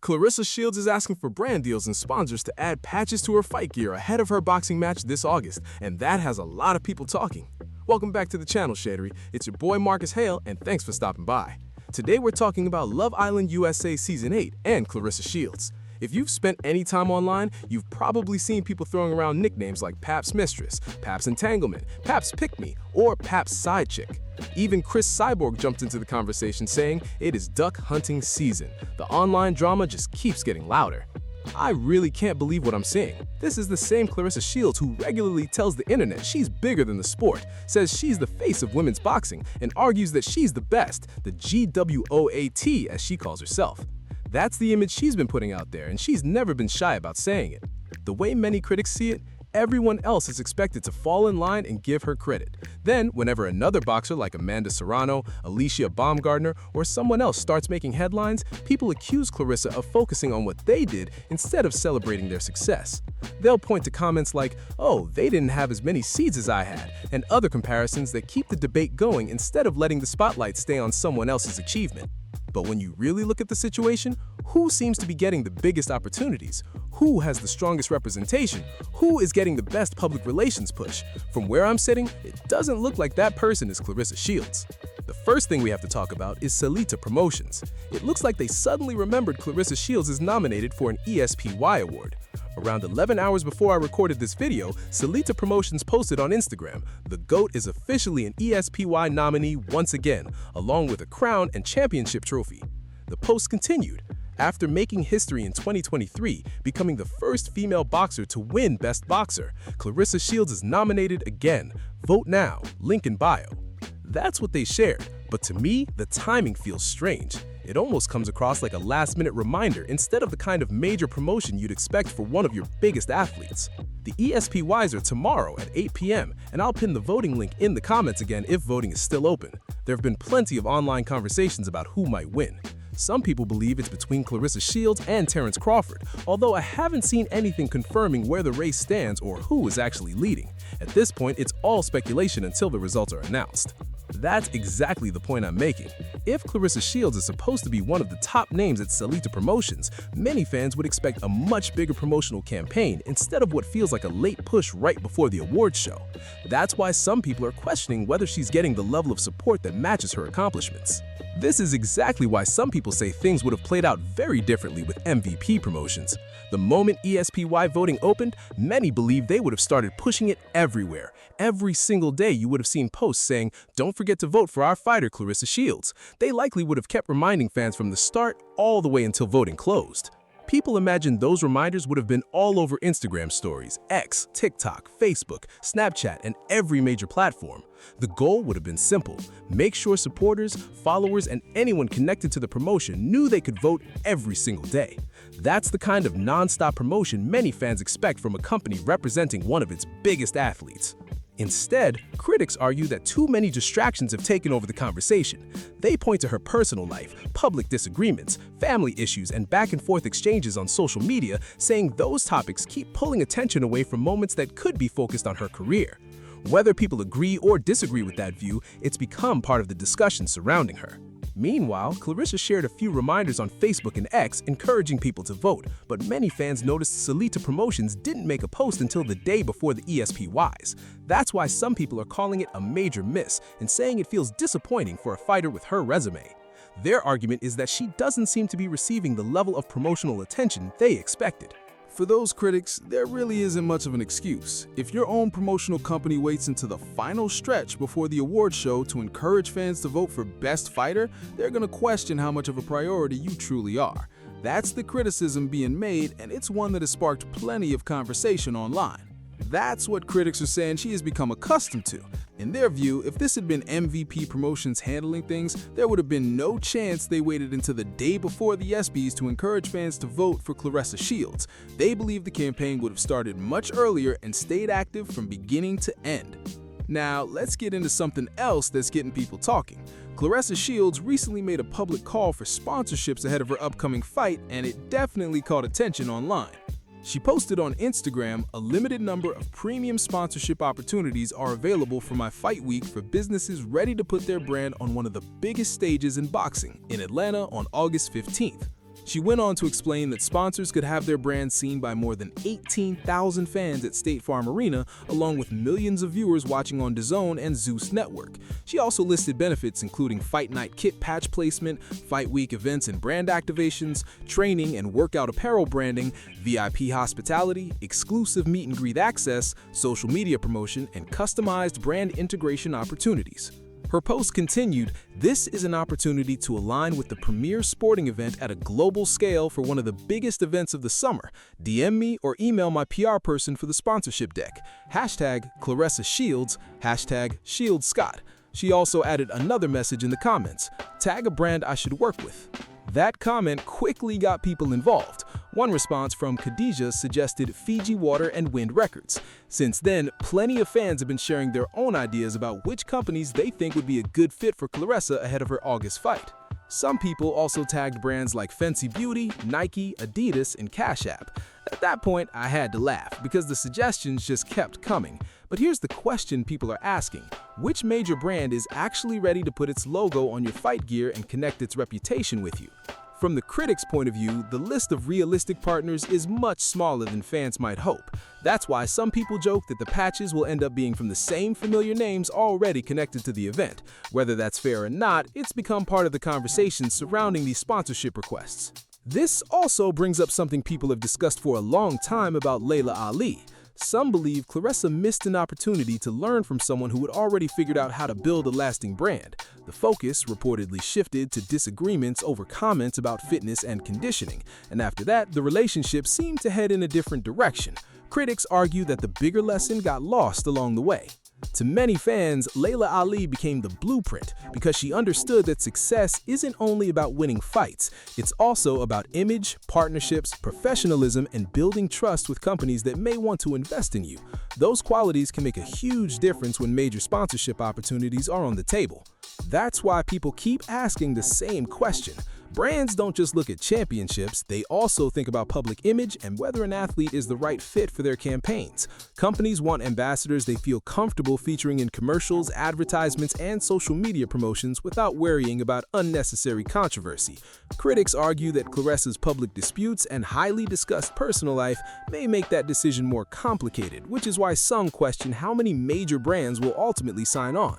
Claressa Shields is asking for brand deals and sponsors to add patches to her fight gear ahead of her boxing match this August, and that has a lot of people talking. Welcome back to the channel, Shadery. It's your boy Marcus Hale, and thanks for stopping by. Today we're talking about Love Island USA Season 8 and Claressa Shields. If you've spent any time online, you've probably seen people throwing around nicknames like Pap's Mistress, Pap's Entanglement, Pap's Pick-Me, or Pap's Side Chick. Even Chris Cyborg jumped into the conversation saying it is duck hunting season. The online drama just keeps getting louder. I really can't believe what I'm seeing. This is the same Claressa Shields who regularly tells the internet she's bigger than the sport, says she's the face of women's boxing, and argues that she's the best, the GWOAT as she calls herself. That's the image she's been putting out there, and she's never been shy about saying it. The way many critics see it, everyone else is expected to fall in line and give her credit. Then, whenever another boxer like Amanda Serrano, Alicia Baumgardner, or someone else starts making headlines, people accuse Claressa of focusing on what they did instead of celebrating their success. They'll point to comments like, "Oh, they didn't have as many seeds as I had," and other comparisons that keep the debate going instead of letting the spotlight stay on someone else's achievement. But when you really look at the situation, who seems to be getting the biggest opportunities? Who has the strongest representation? Who is getting the best public relations push? From where I'm sitting, it doesn't look like that person is Claressa Shields. The first thing we have to talk about is Salita Promotions. It looks like they suddenly remembered Claressa Shields is nominated for an ESPY award. Around 11 hours before I recorded this video, Salita Promotions posted on Instagram, "The GOAT is officially an ESPY nominee once again, along with a crown and championship trophy." The post continued, "After making history in 2023, becoming the first female boxer to win Best Boxer, Claressa Shields is nominated again. Vote now, link in bio." That's what they shared, but to me, the timing feels strange. It almost comes across like a last-minute reminder instead of the kind of major promotion you'd expect for one of your biggest athletes. The ESPYs are tomorrow at 8 p.m., and I'll pin the voting link in the comments again if voting is still open. There have been plenty of online conversations about who might win. Some people believe it's between Claressa Shields and Terrence Crawford, although I haven't seen anything confirming where the race stands or who is actually leading. At this point, it's all speculation until the results are announced. That's exactly the point I'm making. If Claressa Shields is supposed to be one of the top names at Salita Promotions, many fans would expect a much bigger promotional campaign instead of what feels like a late push right before the awards show. That's why some people are questioning whether she's getting the level of support that matches her accomplishments. This is exactly why some people say things would have played out very differently with MVP Promotions. The moment ESPY voting opened, many believe they would have started pushing it everywhere. Every single day you would have seen posts saying, "Don't forget to vote for our fighter Claressa Shields." They likely would have kept reminding fans from the start all the way until voting closed. People imagined those reminders would have been all over Instagram stories, X, TikTok, Facebook, Snapchat, and every major platform. The goal would have been simple: make sure supporters, followers, and anyone connected to the promotion knew they could vote every single day. That's the kind of non-stop promotion many fans expect from a company representing one of its biggest athletes. Instead, critics argue that too many distractions have taken over the conversation. They point to her personal life, public disagreements, family issues, and back-and-forth exchanges on social media, saying those topics keep pulling attention away from moments that could be focused on her career. Whether people agree or disagree with that view, it's become part of the discussion surrounding her. Meanwhile, Claressa shared a few reminders on Facebook and X encouraging people to vote, but many fans noticed Salita Promotions didn't make a post until the day before the ESPYs. That's why some people are calling it a major miss and saying it feels disappointing for a fighter with her resume. Their argument is that she doesn't seem to be receiving the level of promotional attention they expected. For those critics, there really isn't much of an excuse. If your own promotional company waits until the final stretch before the award show to encourage fans to vote for Best Fighter, they're going to question how much of a priority you truly are. That's the criticism being made, and it's one that has sparked plenty of conversation online. That's what critics are saying she has become accustomed to. In their view, if this had been MVP Promotions handling things, there would have been no chance they waited until the day before the ESPYs to encourage fans to vote for Claressa Shields. They believe the campaign would have started much earlier and stayed active from beginning to end. Now, let's get into something else that's getting people talking. Claressa Shields recently made a public call for sponsorships ahead of her upcoming fight, and it definitely caught attention online. She posted on Instagram, "A limited number of premium sponsorship opportunities are available for my fight week for businesses ready to put their brand on one of the biggest stages in boxing in Atlanta on August 15th. She went on to explain that sponsors could have their brand seen by more than 18,000 fans at State Farm Arena, along with millions of viewers watching on DAZN and Zeus Network. She also listed benefits including Fight Night kit patch placement, Fight Week events and brand activations, training and workout apparel branding, VIP hospitality, exclusive meet and greet access, social media promotion, and customized brand integration opportunities. Her post continued, "This is an opportunity to align with the premier sporting event at a global scale for one of the biggest events of the summer. DM me or email my PR person for the sponsorship deck. Hashtag Claressa Shields, hashtag Shields Scott." She also added another message in the comments, "Tag a brand I should work with." That comment quickly got people involved. One response from Khadijah suggested Fiji Water and Wind Records. Since then, plenty of fans have been sharing their own ideas about which companies they think would be a good fit for Claressa ahead of her August fight. Some people also tagged brands like Fenty Beauty, Nike, Adidas, and Cash App. At that point, I had to laugh because the suggestions just kept coming. But here's the question people are asking. Which major brand is actually ready to put its logo on your fight gear and connect its reputation with you? From the critics' point of view, the list of realistic partners is much smaller than fans might hope. That's why some people joke that the patches will end up being from the same familiar names already connected to the event. Whether that's fair or not, it's become part of the conversation surrounding these sponsorship requests. This also brings up something people have discussed for a long time about Laila Ali. Some believe Claressa missed an opportunity to learn from someone who had already figured out how to build a lasting brand. The focus reportedly shifted to disagreements over comments about fitness and conditioning, and after that, the relationship seemed to head in a different direction. Critics argue that the bigger lesson got lost along the way. To many fans, Laila Ali became the blueprint because she understood that success isn't only about winning fights, it's also about image, partnerships, professionalism, and building trust with companies that may want to invest in you. Those qualities can make a huge difference when major sponsorship opportunities are on the table. That's why people keep asking the same question. Brands don't just look at championships, they also think about public image and whether an athlete is the right fit for their campaigns. Companies want ambassadors they feel comfortable featuring in commercials, advertisements, and social media promotions without worrying about unnecessary controversy. Critics argue that Claressa's public disputes and highly discussed personal life may make that decision more complicated, which is why some question how many major brands will ultimately sign on.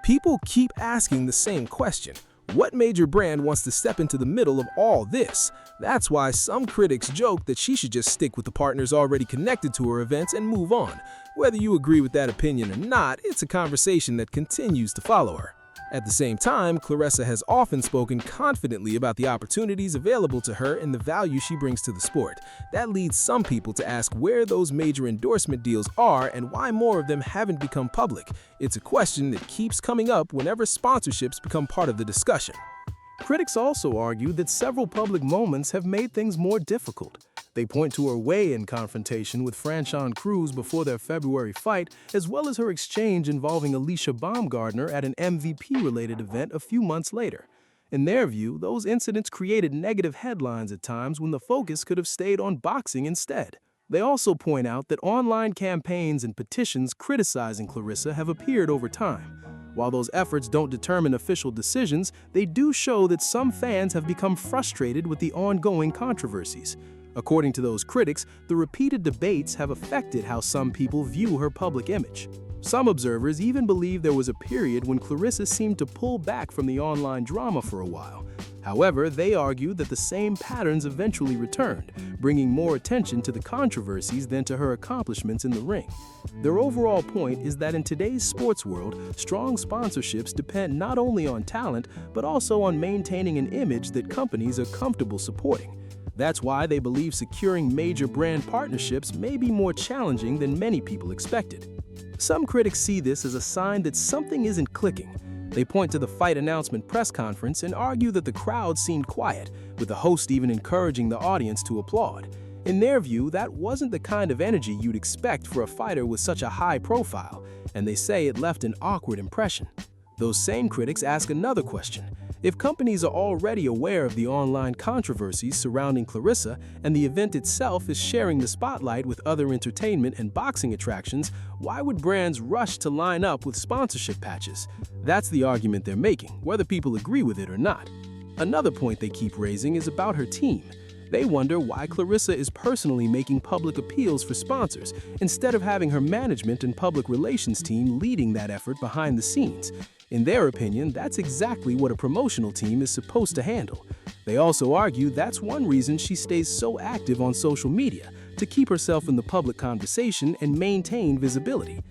People keep asking the same question. What major brand wants to step into the middle of all this? That's why some critics joke that she should just stick with the partners already connected to her events and move on. Whether you agree with that opinion or not, it's a conversation that continues to follow her. At the same time, Claressa has often spoken confidently about the opportunities available to her and the value she brings to the sport. That leads some people to ask where those major endorsement deals are and why more of them haven't become public. It's a question that keeps coming up whenever sponsorships become part of the discussion. Critics also argue that several public moments have made things more difficult. They point to her weigh-in confrontation with Franchon Cruz before their February fight, as well as her exchange involving Alicia Baumgardner at an MVP-related event a few months later. In their view, those incidents created negative headlines at times when the focus could have stayed on boxing instead. They also point out that online campaigns and petitions criticizing Claressa have appeared over time. While those efforts don't determine official decisions, they do show that some fans have become frustrated with the ongoing controversies. According to those critics, the repeated debates have affected how some people view her public image. Some observers even believe there was a period when Claressa seemed to pull back from the online drama for a while. However, they argue that the same patterns eventually returned, bringing more attention to the controversies than to her accomplishments in the ring. Their overall point is that in today's sports world, strong sponsorships depend not only on talent, but also on maintaining an image that companies are comfortable supporting. That's why they believe securing major brand partnerships may be more challenging than many people expected. Some critics see this as a sign that something isn't clicking. They point to the fight announcement press conference and argue that the crowd seemed quiet, with the host even encouraging the audience to applaud. In their view, that wasn't the kind of energy you'd expect for a fighter with such a high profile, and they say it left an awkward impression. Those same critics ask another question. If companies are already aware of the online controversies surrounding Claressa and the event itself is sharing the spotlight with other entertainment and boxing attractions, why would brands rush to line up with sponsorship patches? That's the argument they're making, whether people agree with it or not. Another point they keep raising is about her team. They wonder why Claressa is personally making public appeals for sponsors instead of having her management and public relations team leading that effort behind the scenes. In their opinion, that's exactly what a promotional team is supposed to handle. They also argue that's one reason she stays so active on social media, to keep herself in the public conversation and maintain visibility.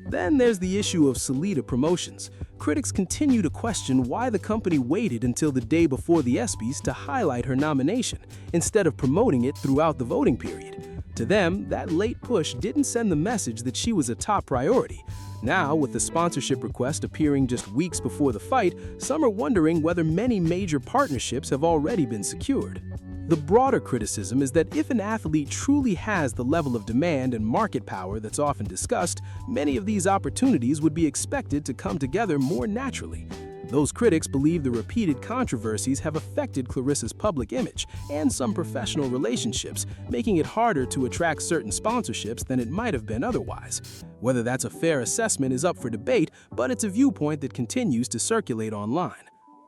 Then there's the issue of Salida Promotions. Critics continue to question why the company waited until the day before the ESPYs to highlight her nomination, instead of promoting it throughout the voting period. To them, that late push didn't send the message that she was a top priority. Now, with the sponsorship request appearing just weeks before the fight, some are wondering whether many major partnerships have already been secured. The broader criticism is that if an athlete truly has the level of demand and market power that's often discussed, many of these opportunities would be expected to come together more naturally. Those critics believe the repeated controversies have affected Claressa's public image and some professional relationships, making it harder to attract certain sponsorships than it might have been otherwise. Whether that's a fair assessment is up for debate, but it's a viewpoint that continues to circulate online.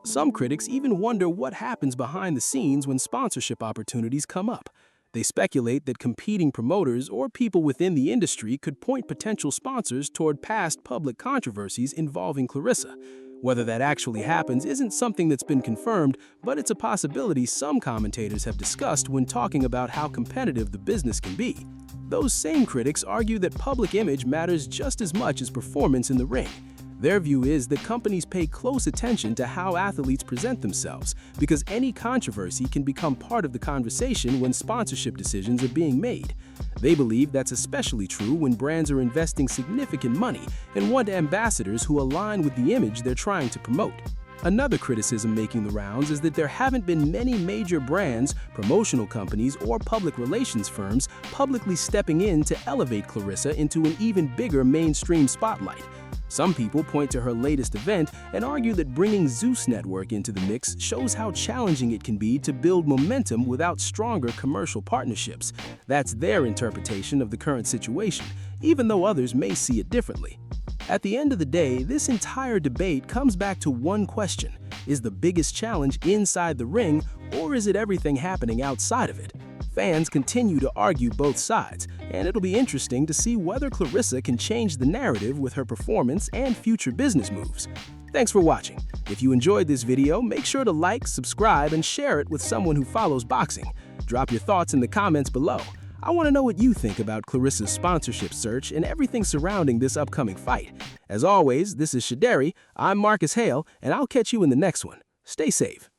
Some critics even wonder what happens behind the scenes when sponsorship opportunities come up. They speculate that competing promoters or people within the industry could point potential sponsors toward past public controversies involving Claressa. Whether that actually happens isn't something that's been confirmed, but it's a possibility some commentators have discussed when talking about how competitive the business can be. Those same critics argue that public image matters just as much as performance in the ring. Their view is that companies pay close attention to how athletes present themselves, because any controversy can become part of the conversation when sponsorship decisions are being made. They believe that's especially true when brands are investing significant money and want ambassadors who align with the image they're trying to promote. Another criticism making the rounds is that there haven't been many major brands, promotional companies, or public relations firms publicly stepping in to elevate Claressa into an even bigger mainstream spotlight. Some people point to her latest event and argue that bringing Zeus Network into the mix shows how challenging it can be to build momentum without stronger commercial partnerships. That's their interpretation of the current situation, even though others may see it differently. At the end of the day, this entire debate comes back to one question: is the biggest challenge inside the ring, or is it everything happening outside of it? Fans continue to argue both sides, and it'll be interesting to see whether Claressa can change the narrative with her performance and future business moves. Thanks for watching. If you enjoyed this video, make sure to like, subscribe, and share it with someone who follows boxing. Drop your thoughts in the comments below. I want to know what you think about Claressa's sponsorship search and everything surrounding this upcoming fight. As always, this is Shaderi, I'm Marcus Hale, and I'll catch you in the next one. Stay safe.